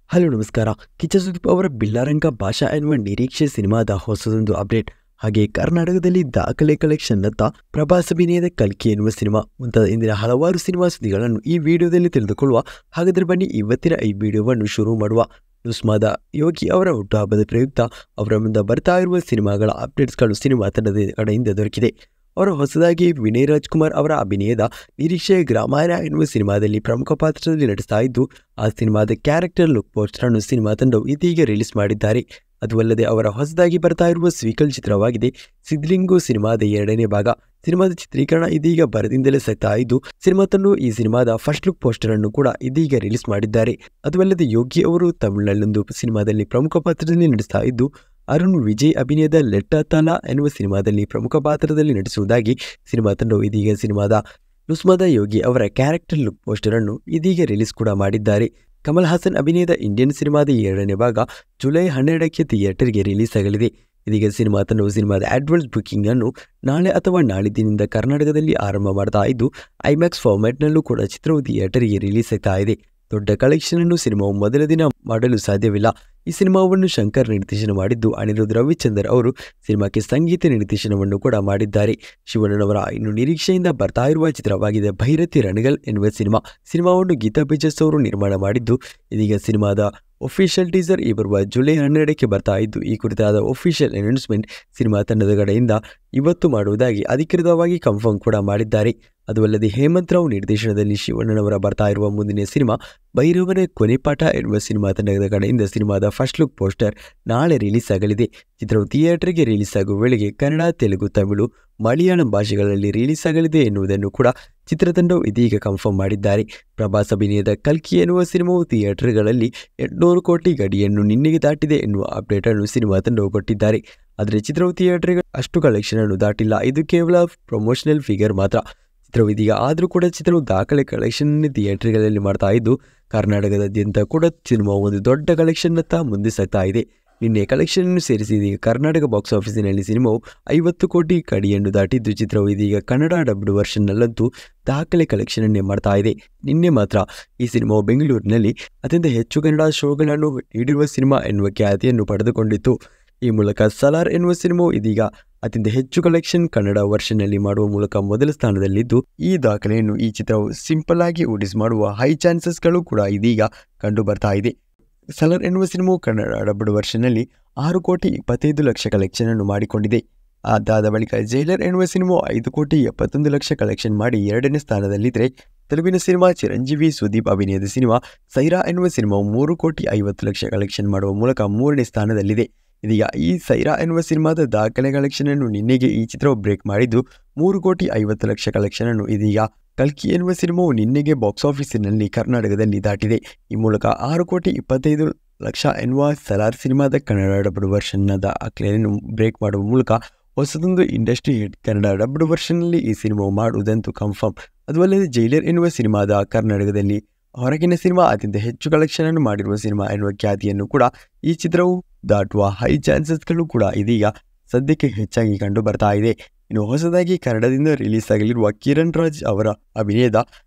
Hello ನಮಸ್ಕಾರ. ಕಿಚ್ಚ ಸುದೀಪ್ ಅವರ ಬಿಲ್ಲಾರಂಗ ಭಾಷಾ ಎನ್ನುವ ನಿರೀಕ್ಷೆ ಸಿನಿಮಾದ ಹೊಸದೊಂದು ಅಪ್ಡೇಟ್. ಹಾಗೆ ಕರ್ನಾಟಕದಲ್ಲಿ ದಾಖಲೆ ಕಲೆಕ್ಷನ್ನತ್ತ ಪ್ರಭಾಸ್ ಅಭಿನಯದ ಕಲ್ಕಿ ಎನ್ನುವ ಸಿನಿಮಾ ಮುಂತಾದ ಇಂದಿನ ಹಲವಾರು ಸಿನಿಮಾ ಸುದ್ದಿಗಳನ್ನು ಈ ವಿಡಿಯೋದಲ್ಲಿ ತಿಳಿದುಕೊಳ್ಳುವ. ಹಾಗಾದರೆ ಬನ್ನಿ ಇವತ್ತಿನ ಈ ವಿಡಿಯೋವನ್ನು ಶುರು ಮಾಡುವ. ನುಸ್ಮಾದ ಯೋಗಿ ಅವರ ಹುಟ್ಟುಹಬ್ಬದ ಪ್ರಯುಕ್ತ ಅವರ ಮುಂದೆ ಬರ್ತಾ ಇರುವ ಸಿನಿಮಾಗಳ ಅಪ್ಡೇಟ್ಸ್ಗಳು ಸಿನಿಮಾ ತಂಡದ ಕಡೆಯಿಂದ ದೊರಕಿದೆ. ಅವರು ಹೊಸದಾಗಿ ವಿನಯ್ ರಾಜ್ಕುಮಾರ್ ಅವರ ಅಭಿನಯದ ನಿರೀಕ್ಷೆಯ ಗ್ರಾಮಾಯಣ ಎನ್ನುವ ಸಿನಿಮಾದಲ್ಲಿ ಪ್ರಮುಖ ಪಾತ್ರದಲ್ಲಿ ನಟಿಸ್ತಾ ಇದ್ದು, ಆ ಸಿನಿಮಾದ ಕ್ಯಾರೆಕ್ಟರ್ ಲುಕ್ ಪೋಸ್ಟರ್ ಅನ್ನು ಸಿನಿಮಾ ತಂಡವು ಇದೀಗ ರಿಲೀಸ್ ಮಾಡಿದ್ದಾರೆ. ಅದು ಅಲ್ಲದೆ ಅವರ ಹೊಸದಾಗಿ ಬರ್ತಾ ಇರುವ ಸ್ವೀಕಲ್ ಚಿತ್ರವಾಗಿದೆ ಸಿದ್ಲಿಂಗು ಸಿನಿಮಾದ 2ನೇ ಭಾಗ. ಸಿನಿಮಾದ ಚಿತ್ರೀಕರಣ ಇದೀಗ ಭರದಿಂದಲೇ ಸಾಗ್ತಾ ಇದ್ದು, ಸಿನಿಮಾ ತಂಡವು ಈ ಸಿನಿಮಾದ ಫಸ್ಟ್ ಲುಕ್ ಪೋಸ್ಟರ್ ಅನ್ನು ಕೂಡ ಇದೀಗ ರಿಲೀಸ್ ಮಾಡಿದ್ದಾರೆ. ಅದು ಅಲ್ಲದೆ ಯೋಗಿ ಅವರು ತಮಿಳಿನಲ್ಲೊಂದು ಸಿನಿಮಾದಲ್ಲಿ ಪ್ರಮುಖ ಪಾತ್ರದಲ್ಲಿ ನಟಿಸ್ತಾ ಇದ್ದು, ಅರುಣ್ ವಿಜಯ್ ಅಭಿನಯದ ಲೆಟ್ಟತಲ ಎನ್ನುವ ಸಿನಿಮಾದಲ್ಲಿ ಪ್ರಮುಖ ಪಾತ್ರದಲ್ಲಿ ನಟಿಸುವುದಾಗಿ ಸಿನಿಮಾ ತಂಡವು ಇದೀಗ ಸಿನಿಮಾದ ನುಸ್ಮಾದ ಯೋಗಿ ಅವರ ಕ್ಯಾರೆಕ್ಟರ್ ಲುಕ್ ಪೋಸ್ಟರ್ ಅನ್ನು ಇದೀಗ ರಿಲೀಸ್ ಕೂಡ ಮಾಡಿದ್ದಾರೆ. ಕಮಲ್ ಹಾಸನ್ ಅಭಿನಯದ ಇಂಡಿಯನ್ ಸಿನಿಮಾದ 2ನೇ ಭಾಗ ಜುಲೈ 12ಕ್ಕೆ ಥಿಯೇಟರ್ಗೆ ರಿಲೀಸ್ ಆಗಲಿದೆ. ಇದೀಗ ಸಿನಿಮಾ ತಂಡವು ಸಿನಿಮಾದ ಅಡ್ವಾನ್ಸ್ ಬುಕಿಂಗ್ ಅನ್ನು ನಾಳೆ ಅಥವಾ ನಾಳಿದ್ದಿನಿಂದ ಕರ್ನಾಟಕದಲ್ಲಿ ಆರಂಭ ಮಾಡ್ತಾ ಇದ್ದು, ಐಮ್ಯಾಕ್ಸ್ ಫಾರ್ಮ್ಯಾಟ್ನಲ್ಲೂ ಕೂಡ ಚಿತ್ರವು ಥಿಯೇಟರ್ಗೆ ರಿಲೀಸ್ ಆಗ್ತಾ ಇದೆ. ದೊಡ್ಡ ಕಲೆಕ್ಷನ್ ಅನ್ನು ಸಿನಿಮಾವು ಮೊದಲ ದಿನ ಮಾಡಲು ಸಾಧ್ಯವಿಲ್ಲ. ಈ ಸಿನಿಮಾವನ್ನು ಶಂಕರ್ ನಿರ್ದೇಶನ ಮಾಡಿದ್ದು, ಅನಿರುದ್ಧ್ ರವಿಚಂದರ್ ಅವರು ಸಿನಿಮಾಕ್ಕೆ ಸಂಗೀತ ನಿರ್ದೇಶನವನ್ನು ಕೂಡ ಮಾಡಿದ್ದಾರೆ. ಶಿವಣ್ಣನವರ ಇನ್ನು ನಿರೀಕ್ಷೆಯಿಂದ ಬರ್ತಾ ಇರುವ ಚಿತ್ರವಾಗಿದೆ ಭೈರತಿ ರಣಗಲ್ ಎನ್ನುವ ಸಿನಿಮಾವನ್ನು ಗೀತಾ ಪಿಕ್ಚರ್ಸ್ ಅವರು ನಿರ್ಮಾಣ ಮಾಡಿದ್ದು, ಇದೀಗ ಸಿನಿಮಾದ ಒಫಿಷಿಯಲ್ ಟೀಸರ್ ಈ ಬರುವ ಜುಲೈ 12ಕ್ಕೆ ಬರ್ತಾ ಇದ್ದು, ಈ ಕುರಿತಾದ ಒಫಿಷಿಯಲ್ ಅನೌನ್ಸ್ಮೆಂಟ್ ಸಿನಿಮಾ ತಂಡದ ಕಡೆಯಿಂದ ಇವತ್ತು ಮಾಡುವುದಾಗಿ ಅಧಿಕೃತವಾಗಿ ಕನ್ಫರ್ಮ್ ಕೂಡ ಮಾಡಿದ್ದಾರೆ. ಅದು ಅಲ್ಲದೆ ಹೇಮಂತ್ ರಾವ್ ನಿರ್ದೇಶನದಲ್ಲಿ ಶಿವಣ್ಣನವರ ಬರ್ತಾ ಇರುವ ಮುಂದಿನ ಸಿನಿಮಾ ಭೈರವನ ಕೊನೆಪಾಠ ಎನ್ನುವ ಸಿನಿಮಾ ತಂಡದ ಕಡೆಯಿಂದ ಸಿನಿಮಾದ ಫಸ್ಟ್ ಲುಕ್ ಪೋಸ್ಟರ್ ನಾಳೆ ರಿಲೀಸ್ ಆಗಲಿದೆ. ಚಿತ್ರವು ಥಿಯೇಟರ್ಗೆ ರಿಲೀಸ್ ಆಗುವ ವೇಳೆಗೆ ಕನ್ನಡ, ತೆಲುಗು, ತಮಿಳು, ಮಲಯಾಳಂ ಭಾಷೆಗಳಲ್ಲಿ ರಿಲೀಸ್ ಆಗಲಿದೆ ಎನ್ನುವುದನ್ನು ಕೂಡ ಚಿತ್ರತಂಡವು ಇದೀಗ ಕನ್ಫರ್ಮ್ ಮಾಡಿದ್ದಾರೆ. ಪ್ರಭಾಸ್ ಅಭಿನಯದ ಕಲ್ಕಿ ಎನ್ನುವ ಸಿನಿಮಾವು ಥಿಯೇಟರ್ಗಳಲ್ಲಿ 800 ಕೋಟಿ ಗಡಿಯನ್ನು ನಿನ್ನೆಗೆ ದಾಟಿದೆ ಎನ್ನುವ ಅಪ್ಡೇಟ್ ಅನ್ನು ಸಿನಿಮಾ ತಂಡವು ಕೊಟ್ಟಿದ್ದಾರೆ. ಆದರೆ ಚಿತ್ರವು ಥಿಯೇಟರ್ಗೆ ಅಷ್ಟು ಕಲೆಕ್ಷನ್ ಅನ್ನು ದಾಟಿಲ್ಲ. ಇದು ಕೇವಲ ಪ್ರಮೋಷನಲ್ ಫಿಗರ್ ಮಾತ್ರ. ಚಿತ್ರವು ಇದೀಗ ಆದರೂ ಕೂಡ ಚಿತ್ರವು ದಾಖಲೆ ಕಲೆಕ್ಷನ್ ಥಿಯೇಟರ್ಗಳಲ್ಲಿ ಮಾಡ್ತಾ ಇದ್ದು, ಕರ್ನಾಟಕದಾದ್ಯಂತ ಕೂಡ ಸಿನಿಮಾವು ಒಂದು ದೊಡ್ಡ ಕಲೆಕ್ಷನ್ನತ್ತ ಮುಂದೆ ಸಾಗ್ತಾ ಇದೆ. ನಿನ್ನೆ ಕಲೆಕ್ಷನ್ ಅನ್ನು ಸೇರಿಸಿ ಇದೀಗ ಕರ್ನಾಟಕ ಬಾಕ್ಸ್ ಆಫೀಸಿನಲ್ಲಿ ಸಿನಿಮಾವು 50 ಕೋಟಿ ಗಡಿಯನ್ನು ದಾಟಿದ್ದು, ಚಿತ್ರವು ಇದೀಗ ಕನ್ನಡ ಡಬ್ಡ್ ವರ್ಷನ್ನಲ್ಲಂತೂ ದಾಖಲೆ ಕಲೆಕ್ಷನ್ ಅನ್ನೇ ಮಾಡ್ತಾ ಇದೆ. ನಿನ್ನೆ ಮಾತ್ರ ಈ ಸಿನಿಮಾವು ಬೆಂಗಳೂರಿನಲ್ಲಿ ಅತ್ಯಂತ ಹೆಚ್ಚು ಕನ್ನಡ ಶೋಗಳನ್ನು ನೀಡಿರುವ ಸಿನಿಮಾ ಎನ್ನುವ ಖ್ಯಾತಿಯನ್ನು ಪಡೆದುಕೊಂಡಿತ್ತು. ಈ ಮೂಲಕ ಸಲಾರ್ ಎನ್ನುವ ಸಿನಿಮಾವು ಇದೀಗ ಅತ್ಯಂತ ಹೆಚ್ಚು ಕಲೆಕ್ಷನ್ ಕನ್ನಡ ವರ್ಷನ್ನಲ್ಲಿ ಮಾಡುವ ಮೂಲಕ ಮೊದಲ ಸ್ಥಾನದಲ್ಲಿದ್ದು, ಈ ದಾಖಲೆಯನ್ನು ಈ ಚಿತ್ರವು ಸಿಂಪಲ್ ಆಗಿ ಊಡಿಸ್ ಮಾಡುವ ಹೈ ಚಾನ್ಸಸ್ಗಳು ಕೂಡ ಇದೀಗ ಕಂಡು ಬರ್ತಾ ಇದೆ. ಸಲಾರ್ ಎನ್ನುವ ಸಿನಿಮಾವು ಕನ್ನಡ ಡಬ್ಡ್ ವರ್ಷನ್ನಲ್ಲಿ 6 ಕೋಟಿ 25 ಲಕ್ಷ ಕಲೆಕ್ಷನ್ ಅನ್ನು ಮಾಡಿಕೊಂಡಿದೆ. ಅದಾದ ಬಳಿಕ ಜೈಲರ್ ಎನ್ನುವ ಸಿನಿಮಾವು 5 ಕೋಟಿ 71 ಲಕ್ಷ ಕಲೆಕ್ಷನ್ ಮಾಡಿ 2ನೇ ಸ್ಥಾನದಲ್ಲಿದ್ದರೆ, ತೆಲುಗಿನ ಸಿನಿಮಾ ಚಿರಂಜೀವಿ ಸುದೀಪ್ ಅಭಿನಯದ ಸಿನಿಮಾ ಸೈರಾ ಎನ್ನುವ ಸಿನಿಮಾವು 3 ಕೋಟಿ 50 ಲಕ್ಷ ಕಲೆಕ್ಷನ್ ಮಾಡುವ ಮೂಲಕ 3ನೇ ಸ್ಥಾನದಲ್ಲಿದೆ. ಇದೀಗ ಈ ಸೈರಾ ಎನ್ನುವ ಸಿನಿಮಾದ ದಾಖಲೆ ಕಲೆಕ್ಷನ್ ಅನ್ನು ನಿನ್ನೆಗೆ ಈ ಚಿತ್ರವು ಬ್ರೇಕ್ ಮಾಡಿದ್ದು, 3 ಕೋಟಿ 50 ಲಕ್ಷ ಕಲೆಕ್ಷನ್ ಅನ್ನು ಇದೀಗ ಕಲ್ಕಿ ಎನ್ನುವ ಸಿನಿಮಾವು ನಿನ್ನೆಗೆ ಬಾಕ್ಸ್ ಆಫೀಸಿನಲ್ಲಿ ಕರ್ನಾಟಕದಲ್ಲಿ ದಾಟಿದೆ. ಈ ಮೂಲಕ 6 ಕೋಟಿ 25 ಲಕ್ಷ ಎನ್ನುವ ಸಲಾರ್ ಸಿನಿಮಾದ ಕನ್ನಡ ಡಬ್ಡ್ ವರ್ಷನ್ನ ದಾಖಲೆಯನ್ನು ಬ್ರೇಕ್ ಮಾಡುವ ಮೂಲಕ ಹೊಸದೊಂದು ಇಂಡಸ್ಟ್ರಿ ಹಿಟ್ ಕನ್ನಡ ಡಬ್ಡ್ ವರ್ಷನ್ನಲ್ಲಿ ಈ ಸಿನಿಮಾವು ಮಾಡುವುದಂತೂ ಕನ್ಫರ್ಮ್. ಅದು ಅಲ್ಲದೆ ಜೈಲರ್ ಎನ್ನುವ ಸಿನಿಮಾದ ಕರ್ನಾಟಕದಲ್ಲಿ ಹೊರಗಿನ ಸಿನಿಮಾ ಅತ್ಯಂತ ಹೆಚ್ಚು ಕಲೆಕ್ಷನ್ ಅನ್ನು ಮಾಡಿರುವ ಸಿನಿಮಾ ಎನ್ನುವ ಖ್ಯಾತಿಯನ್ನು ಕೂಡ ಈ ಚಿತ್ರವು ದಾಟುವ ಹೈ ಚಾನ್ಸಸ್ಗಳು ಕೂಡ ಇದೀಗ ಸದ್ಯಕ್ಕೆ ಹೆಚ್ಚಾಗಿ ಕಂಡು ಬರ್ತಾ ಇದೆ. ಇನ್ನು ಹೊಸದಾಗಿ ಕನ್ನಡದಿಂದ ರಿಲೀಸ್ ಆಗಲಿರುವ ಕಿರಣ್ ರಾಜ್ ಅವರ ಅಭಿನಯದ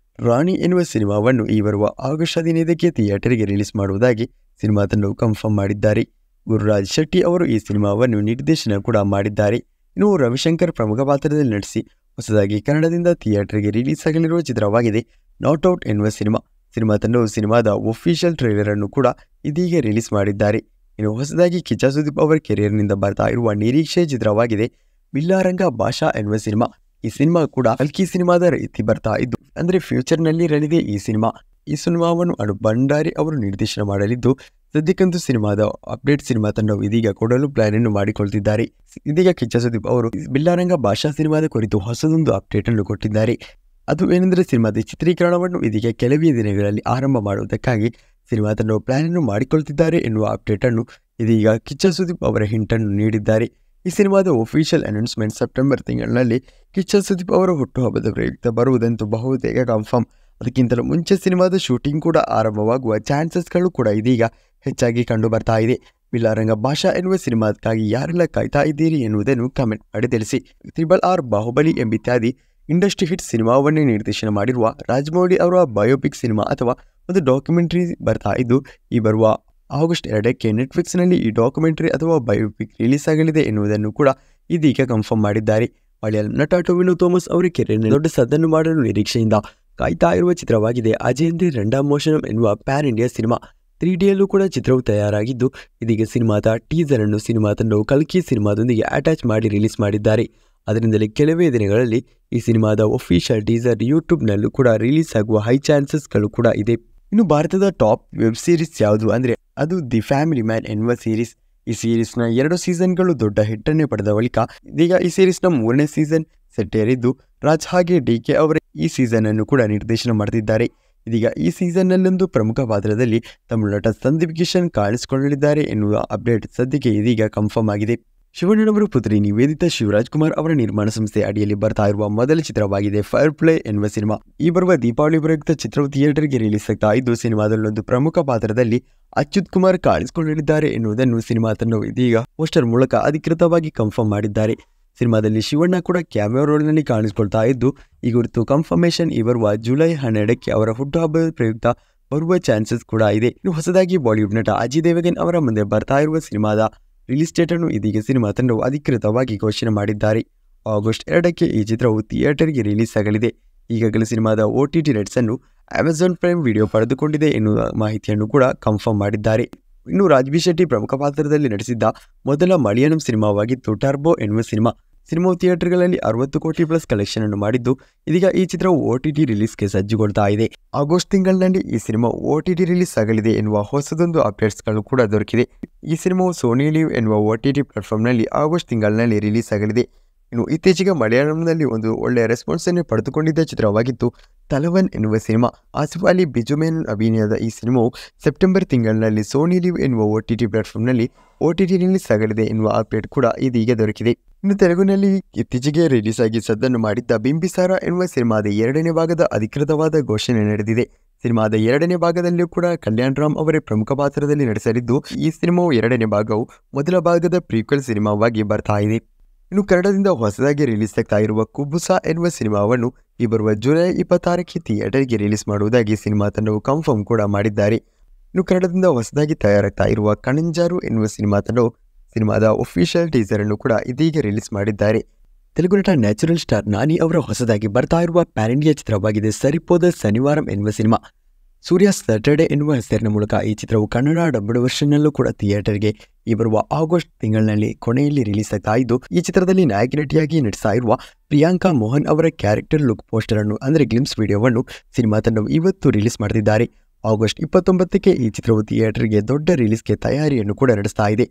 ರಾಣಿ ಎನ್ನುವ ಸಿನಿಮಾವನ್ನು ಈ ಬರುವ ಆಗಸ್ಟ್ 15ಕ್ಕೆ ಥಿಯೇಟರ್ಗೆ ರಿಲೀಸ್ ಮಾಡುವುದಾಗಿ ಸಿನಿಮಾ ತಂಡವು ಕನ್ಫರ್ಮ್ ಮಾಡಿದ್ದಾರೆ. ಗುರುರಾಜ್ ಶೆಟ್ಟಿ ಅವರು ಈ ಸಿನಿಮಾವನ್ನು ನಿರ್ದೇಶನ ಕೂಡ ಮಾಡಿದ್ದಾರೆ. ಇನ್ನು ರವಿಶಂಕರ್ ಪ್ರಮುಖ ಪಾತ್ರದಲ್ಲಿ ನಟಿಸಿ ಹೊಸದಾಗಿ ಕನ್ನಡದಿಂದ ಥಿಯೇಟರ್ಗೆ ರಿಲೀಸ್ ಆಗಲಿರುವ ಚಿತ್ರವಾಗಿದೆ ನಾಟ್ ಔಟ್ ಎನ್ನುವ ಸಿನಿಮಾ ತಂಡವು ಸಿನಿಮಾದ ಒಫಿಷಿಯಲ್ ಟ್ರೈಲರ್ ಅನ್ನು ಕೂಡ ಇದೀಗ ರಿಲೀಸ್ ಮಾಡಿದ್ದಾರೆ. ಇನ್ನು ಹೊಸದಾಗಿ ಕಿಚ್ಚ ಸುದೀಪ್ ಅವರ ಕೆರಿಯರ್ನಿಂದ ಬರ್ತಾ ಇರುವ ನಿರೀಕ್ಷೆ ಚಿತ್ರವಾಗಿದೆ ಬಿಲ್ಲಾರಂಗ ಭಾಷಾ ಎನ್ನುವ ಸಿನಿಮಾ. ಈ ಸಿನಿಮಾ ಕೂಡ ಕಲ್ಕಿ ಸಿನಿಮಾದ ರೀತಿ ಬರ್ತಾ ಇದ್ದು, ಅಂದರೆ ಫ್ಯೂಚರ್ನಲ್ಲಿ ಇರಲಿದೆ ಈ ಸಿನಿಮಾ. ಈ ಸಿನಿಮಾವನ್ನು ಅನು ಭಂಡಾರಿ ಅವರು ನಿರ್ದೇಶನ ಮಾಡಲಿದ್ದು, ಸದ್ಯಕ್ಕಂತೂ ಸಿನಿಮಾದ ಅಪ್ಡೇಟ್ ಸಿನಿಮಾ ತಂಡವು ಇದೀಗ ಕೊಡಲು ಪ್ಲಾನ್ ಅನ್ನು ಮಾಡಿಕೊಳ್ತಿದ್ದಾರೆ. ಇದೀಗ ಕಿಚ್ಚ ಸುದೀಪ್ ಅವರು ಬಿಲ್ಲಾರಂಗ ಭಾಷಾ ಸಿನಿಮಾದ ಕುರಿತು ಹೊಸದೊಂದು ಅಪ್ಡೇಟ್ ಅನ್ನು ಕೊಟ್ಟಿದ್ದಾರೆ. ಅದು ಏನೆಂದರೆ, ಸಿನಿಮಾದ ಚಿತ್ರೀಕರಣವನ್ನು ಇದೀಗ ಕೆಲವೇ ದಿನಗಳಲ್ಲಿ ಆರಂಭ ಮಾಡುವುದಕ್ಕಾಗಿ ಸಿನಿಮಾ ತಂಡವು ಪ್ಲಾನ್ ಅನ್ನು ಮಾಡಿಕೊಳ್ತಿದ್ದಾರೆ ಎನ್ನುವ ಅಪ್ಡೇಟ್ ಅನ್ನು ಇದೀಗ ಕಿಚ್ಚ ಸುದೀಪ್ ಅವರ ಹಿಂಟನ್ನು ನೀಡಿದ್ದಾರೆ. ಈ ಸಿನಿಮಾದ ಒಫಿಷಿಯಲ್ ಅನೌನ್ಸ್ಮೆಂಟ್ ಸೆಪ್ಟೆಂಬರ್ ತಿಂಗಳಿನಲ್ಲಿ ಕಿಚ್ಚ ಸುದೀಪ್ ಅವರ ಹುಟ್ಟುಹಬ್ಬದ ಪ್ರಯುಕ್ತ ಬರುವುದಂತೂ ಬಹುತೇಕ ಕನ್ಫರ್ಮ್. ಅದಕ್ಕಿಂತಲೂ ಮುಂಚೆ ಸಿನಿಮಾದ ಶೂಟಿಂಗ್ ಕೂಡ ಆರಂಭವಾಗುವ ಚಾನ್ಸಸ್ಗಳು ಕೂಡ ಇದೀಗ ಹೆಚ್ಚಾಗಿ ಕಂಡು ಬರ್ತಾ ಇದೆ. ಬಿಲ್ಲಾರಂಗ ಭಾಷಾ ಎನ್ನುವ ಸಿನಿಮಾಕ್ಕಾಗಿ ಯಾರೆಲ್ಲ ಕಾಯ್ತಾ ಇದ್ದೀರಿ ಎನ್ನುವುದನ್ನು ಕಮೆಂಟ್ ಮಾಡಿ ತಿಳಿಸಿ. RRR, ಬಾಹುಬಲಿ ಎಂಬಿತ್ಯಾದಿ ಇಂಡಸ್ಟ್ರಿ ಹಿಟ್ ಸಿನಿಮಾವನ್ನೇ ನಿರ್ದೇಶನ ಮಾಡಿರುವ ರಾಜಮೌಳಿ ಅವರ ಬಯೋಪಿಕ್ ಸಿನಿಮಾ ಅಥವಾ ಒಂದು ಡಾಕ್ಯುಮೆಂಟರಿ ಬರ್ತಾ ಇದ್ದು, ಈ ಬರುವ ಆಗಸ್ಟ್ 2ಕ್ಕೆ ನೆಟ್ಫ್ಲಿಕ್ಸ್ನಲ್ಲಿ ಈ ಡಾಕ್ಯುಮೆಂಟರಿ ಅಥವಾ ಬಯೋಪಿಕ್ ರಿಲೀಸ್ ಆಗಲಿದೆ ಎನ್ನುವುದನ್ನು ಕೂಡ ಇದೀಗ ಕನ್ಫರ್ಮ್ ಮಾಡಿದ್ದಾರೆ. ಮಲಯಾಳಂ ನಟ ಟೊವಿನೋ ಥಾಮಸ್ ಅವರ ಕೆರಿಯರ್ನಲ್ಲಿ ದೊಡ್ಡ ಸದ್ದನ್ನು ಮಾಡಲು ನಿರೀಕ್ಷೆಯಿಂದ ಕಾಯ್ತಾ ಇರುವ ಚಿತ್ರವಾಗಿದೆ ಅಜೇಂದ್ರಿ ರಂಡಾ ಮೋಷನಂ ಎನ್ನುವ ಪ್ಯಾನ್ ಇಂಡಿಯಾ ಸಿನಿಮಾ. 3Dಯಲ್ಲೂ ಕೂಡ ಚಿತ್ರವು ತಯಾರಾಗಿದ್ದು ಇದೀಗ ಸಿನಿಮಾದ ಟೀಸರ್ ಅನ್ನು ಸಿನಿಮಾ ತಂಡವು ಕಲ್ಕಿ ಸಿನಿಮಾದೊಂದಿಗೆ ಅಟ್ಯಾಚ್ ಮಾಡಿ ರಿಲೀಸ್ ಮಾಡಿದ್ದಾರೆ. ಅದರಿಂದಲೇ ಕೆಲವೇ ದಿನಗಳಲ್ಲಿ ಈ ಸಿನಿಮಾದ ಒಫಿಷಿಯಲ್ ಟೀಸರ್ ಯೂಟ್ಯೂಬ್ನಲ್ಲೂ ಕೂಡ ರಿಲೀಸ್ ಆಗುವ ಹೈ ಚಾನ್ಸಸ್ಗಳು ಕೂಡ ಇದೆ. ಇನ್ನು ಭಾರತದ ಟಾಪ್ ವೆಬ್ ಸೀರೀಸ್ ಯಾವುದು ಅಂದರೆ ಅದು ದಿ ಫ್ಯಾಮಿಲಿ ಮ್ಯಾನ್ ಎನ್ನುವ ಸೀರೀಸ್. ಈ ಸೀರೀಸ್ನ 2 ಸೀಸನ್ಗಳು ದೊಡ್ಡ ಹಿಟ್ಟನ್ನೇ ಪಡೆದ ಬಳಿಕ ಇದೀಗ ಈ ಸೀರೀಸ್ನ 3ನೇ ಸೀಸನ್ ಸೆಟ್ಟೇರಿದ್ದು ರಾಜ್ ಹಾಗೆ DK ಅವರೇ ಈ ಸೀಸನ್ ಅನ್ನು ಕೂಡ ನಿರ್ದೇಶನ ಮಾಡುತ್ತಿದ್ದಾರೆ. ಇದೀಗ ಈ ಸೀಸನ್ನಲ್ಲೊಂದು ಪ್ರಮುಖ ಪಾತ್ರದಲ್ಲಿ ತಮಿಳು ನಟ ಸಂದೀಪ್ ಕಿಶನ್ ಕಾಣಿಸಿಕೊಳ್ಳಲಿದ್ದಾರೆ ಎನ್ನುವ ಅಪ್ಡೇಟ್ ಸದ್ಯಕ್ಕೆ ಇದೀಗ ಕನ್ಫರ್ಮ್ ಆಗಿದೆ. ಶಿವಣ್ಣನವರ ಪುತ್ರಿ ನಿವೇದಿತಾ ಶಿವರಾಜ್ ಕುಮಾರ್ ಅವರ ನಿರ್ಮಾಣ ಸಂಸ್ಥೆ ಅಡಿಯಲ್ಲಿ ಬರ್ತಾ ಇರುವ ಮೊದಲ ಚಿತ್ರವಾಗಿದೆ ಫೈರ್ ಪ್ಲೇ ಎನ್ನುವ ಸಿನಿಮಾ. ಈ ಬರುವ ದೀಪಾವಳಿ ಪ್ರಯುಕ್ತ ಚಿತ್ರವು ಥಿಯೇಟರ್ಗೆ ರಿಲೀಸ್ ಆಗ್ತಾ ಇದ್ದು ಸಿನಿಮಾದಲ್ಲೊಂದು ಪ್ರಮುಖ ಪಾತ್ರದಲ್ಲಿ ಅಚ್ಯುತ್ ಕುಮಾರ್ ಕಾಣಿಸಿಕೊಳ್ಳಲಿದ್ದಾರೆ ಎನ್ನುವುದನ್ನು ಸಿನಿಮಾ ತಂಡವು ಇದೀಗ ಪೋಸ್ಟರ್ ಮೂಲಕ ಅಧಿಕೃತವಾಗಿ ಕನ್ಫರ್ಮ್ ಮಾಡಿದ್ದಾರೆ. ಸಿನಿಮಾದಲ್ಲಿ ಶಿವಣ್ಣ ಕೂಡ ಕ್ಯಾಮಿಯೋ ರೋಲ್ನಲ್ಲಿ ಕಾಣಿಸಿಕೊಳ್ತಾ ಇದ್ದು ಈ ಕುರಿತು ಕನ್ಫರ್ಮೇಷನ್ ಈ ಬರುವ ಜುಲೈ 12ಕ್ಕೆ ಅವರ ಹುಟ್ಟುಹಬ್ಬದ ಪ್ರಯುಕ್ತ ಬರುವ ಚಾನ್ಸಸ್ ಕೂಡ ಇದೆ. ಇನ್ನು ಹೊಸದಾಗಿ ಬಾಲಿವುಡ್ ನಟ ಅಜಯ್ ದೇವಗನ್ ಅವರ ಮುಂದೆ ಬರ್ತಾ ಇರುವ ಸಿನಿಮಾದ ರಿಲೀಸ್ ಡೇಟ್ ಅನ್ನು ಇದೀಗ ಸಿನಿಮಾ ತಂಡವು ಅಧಿಕೃತವಾಗಿ ಘೋಷಣೆ ಮಾಡಿದ್ದಾರೆ. ಆಗಸ್ಟ್ 2ಕ್ಕೆ ಈ ಚಿತ್ರವು ಥಿಯೇಟರ್ಗೆ ರಿಲೀಸ್ ಆಗಲಿದೆ. ಈಗಾಗಲೇ ಸಿನಿಮಾದ OTT ರೈಟ್ಸ್ ಅನ್ನು ಅಮೆಜಾನ್ ಪ್ರೈಮ್ ವಿಡಿಯೋ ಪಡೆದುಕೊಂಡಿದೆ ಎನ್ನುವ ಮಾಹಿತಿಯನ್ನು ಕೂಡ ಕನ್ಫರ್ಮ್ ಮಾಡಿದ್ದಾರೆ. ಇನ್ನು ರಾಜ್ಬಿ ಶೆಟ್ಟಿ ಪ್ರಮುಖ ಪಾತ್ರದಲ್ಲಿ ನಟಿಸಿದ್ದ ಮೊದಲ ಮಲಯಾಳಂ ಸಿನಿಮಾವಾಗಿತ್ತು ಟರ್ಬೋ ಎನ್ನುವ ಸಿನಿಮಾ. ಸಿನಿಮಾವು ಥಿಯೇಟರ್ಗಳಲ್ಲಿ 60 ಕೋಟಿ ಪ್ಲಸ್ ಕಲೆಕ್ಷನ್ ಅನ್ನು ಮಾಡಿದ್ದು ಇದೀಗ ಈ ಚಿತ್ರವು OTT ರಿಲೀಸ್ಗೆ ಸಜ್ಜುಗೊಳ್ತಾ ಇದೆ. ಆಗಸ್ಟ್ ತಿಂಗಳಿನಲ್ಲಿ ಈ ಸಿನಿಮಾ OTT ರಿಲೀಸ್ ಆಗಲಿದೆ ಎನ್ನುವ ಹೊಸದೊಂದು ಅಪ್ಡೇಟ್ಸ್ಗಳು ಕೂಡ ದೊರಕಿದೆ. ಈ ಸಿನಿಮಾವು ಸೋನಿ ಲಿವ್ ಎನ್ನುವ OTT ಪ್ಲಾಟ್ಫಾರ್ಮ್ನಲ್ಲಿ ಆಗಸ್ಟ್ ತಿಂಗಳಿನಲ್ಲಿ ರಿಲೀಸ್ ಆಗಲಿದೆ. ಇನ್ನು ಇತ್ತೀಚೆಗೆ ಮಲಯಾಳಂನಲ್ಲಿ ಒಂದು ಒಳ್ಳೆಯ ರೆಸ್ಪಾನ್ಸ್ ಅನ್ನು ಪಡೆದುಕೊಂಡಿದ್ದ ಚಿತ್ರವಾಗಿತ್ತು ತಲವನ್ ಎನ್ನುವ ಸಿನಿಮಾ. ಆಸಿಫ್ ಅಲಿ ಬಿಜು ಮೇನನ್ ಅಭಿನಯದ ಈ ಸಿನಿಮಾವು ಸೆಪ್ಟೆಂಬರ್ ತಿಂಗಳಿನಲ್ಲಿ ಸೋನಿ ಲಿವ್ ಎನ್ನುವ OTT ಪ್ಲಾಟ್ಫಾರ್ಮ್ನಲ್ಲಿ OTT ರಿಲೀಸ್ ಆಗಲಿದೆ ಎನ್ನುವ ಅಪ್ಡೇಟ್ ಕೂಡ ಇದೀಗ ದೊರಕಿದೆ. ಇನ್ನು ತೆಲುಗಿನಲ್ಲಿ ಇತ್ತೀಚೆಗೆ ರಿಲೀಸ್ ಆಗಿ ಸದ್ದನ್ನು ಮಾಡಿದ್ದ ಬಿಂಬಿಸಾರ ಎನ್ನುವ ಸಿನಿಮಾದ 2ನೇ ಭಾಗದ ಅಧಿಕೃತವಾದ ಘೋಷಣೆ ನಡೆದಿದೆ. ಸಿನಿಮಾದ 2ನೇ ಭಾಗದಲ್ಲಿಯೂ ಕೂಡ ಕಲ್ಯಾಣ್ ರಾಮ್ ಅವರೇ ಪ್ರಮುಖ ಪಾತ್ರದಲ್ಲಿ ನಟಿಸಲಿದ್ದು ಈ ಸಿನಿಮಾವು 2ನೇ ಭಾಗವು ಮೊದಲ ಭಾಗದ ಪ್ರೀಕ್ವೆಲ್ ಸಿನಿಮಾವಾಗಿ ಬರ್ತಾ ಇದೆ. ಇನ್ನು ಕನ್ನಡದಿಂದ ಹೊಸದಾಗಿ ರಿಲೀಸ್ ಆಗ್ತಾ ಇರುವ ಕುಬುಸ ಎನ್ನುವ ಸಿನಿಮಾವನ್ನು ಈ ಬರುವ ಜುಲೈ 26ಕ್ಕೆ ಥಿಯೇಟರ್ಗೆ ರಿಲೀಸ್ ಮಾಡುವುದಾಗಿ ಸಿನಿಮಾ ತಂಡವು ಕನ್ಫರ್ಮ್ ಕೂಡ ಮಾಡಿದ್ದಾರೆ. ಇನ್ನು ಕನ್ನಡದಿಂದ ಹೊಸದಾಗಿ ತಯಾರಾಗ್ತಾ ಇರುವ ಕಣಂಜಾರು ಎನ್ನುವ ಸಿನಿಮಾ ತಂಡವು ಸಿನಿಮಾದ ಒಫಿಷಿಯಲ್ ಟೀಸರ್ ಅನ್ನು ಕೂಡ ಇದೀಗ ರಿಲೀಸ್ ಮಾಡಿದ್ದಾರೆ. ತೆಲುಗು ನಟ ನ್ಯಾಚುರಲ್ ಸ್ಟಾರ್ ನಾನಿ ಅವರ ಹೊಸದಾಗಿ ಬರ್ತಾ ಇರುವ ಪ್ಯಾನ್ ಇಂಡಿಯಾ ಚಿತ್ರವಾಗಿದೆ ಸರಿಪೋದ ಶನಿವಾರಂ ಎನ್ನುವ ಸಿನಿಮಾ. ಸೂರ್ಯ ಸ್ಯಾಟರ್ಡೆ ಎನ್ನುವ ಹೆಸರಿನ ಮೂಲಕ ಈ ಚಿತ್ರವು ಕನ್ನಡ ಡಬ್ಡ್ ವರ್ಷನ್ನಲ್ಲೂ ಕೂಡ ಥಿಯೇಟರ್ಗೆ ಈ ಬರುವ ಆಗಸ್ಟ್ ತಿಂಗಳಿನಲ್ಲಿ ಕೊನೆಯಲ್ಲಿ ರಿಲೀಸ್ ಆಗ್ತಾ ಇದ್ದು ಈ ಚಿತ್ರದಲ್ಲಿ ನಾಯಕಿ ನಟಿಯಾಗಿ ನಟಿಸ್ತಾ ಇರುವ ಪ್ರಿಯಾಂಕಾ ಮೋಹನ್ ಅವರ ಕ್ಯಾರೆಕ್ಟರ್ ಲುಕ್ ಪೋಸ್ಟರ್ ಅನ್ನು ಅಂದರೆ ಗ್ಲಿಮ್ಸ್ ವಿಡಿಯೋವನ್ನು ಸಿನಿಮಾ ತಂಡವು ಇವತ್ತು ರಿಲೀಸ್ ಮಾಡ್ತಿದ್ದಾರೆ. ಆಗಸ್ಟ್ 29ಕ್ಕೆ ಈ ಚಿತ್ರವು ಥಿಯೇಟರ್ಗೆ ದೊಡ್ಡ ರಿಲೀಸ್ಗೆ ತಯಾರಿಯನ್ನು ಕೂಡ ನಡೆಸ್ತಾ ಇದೆ.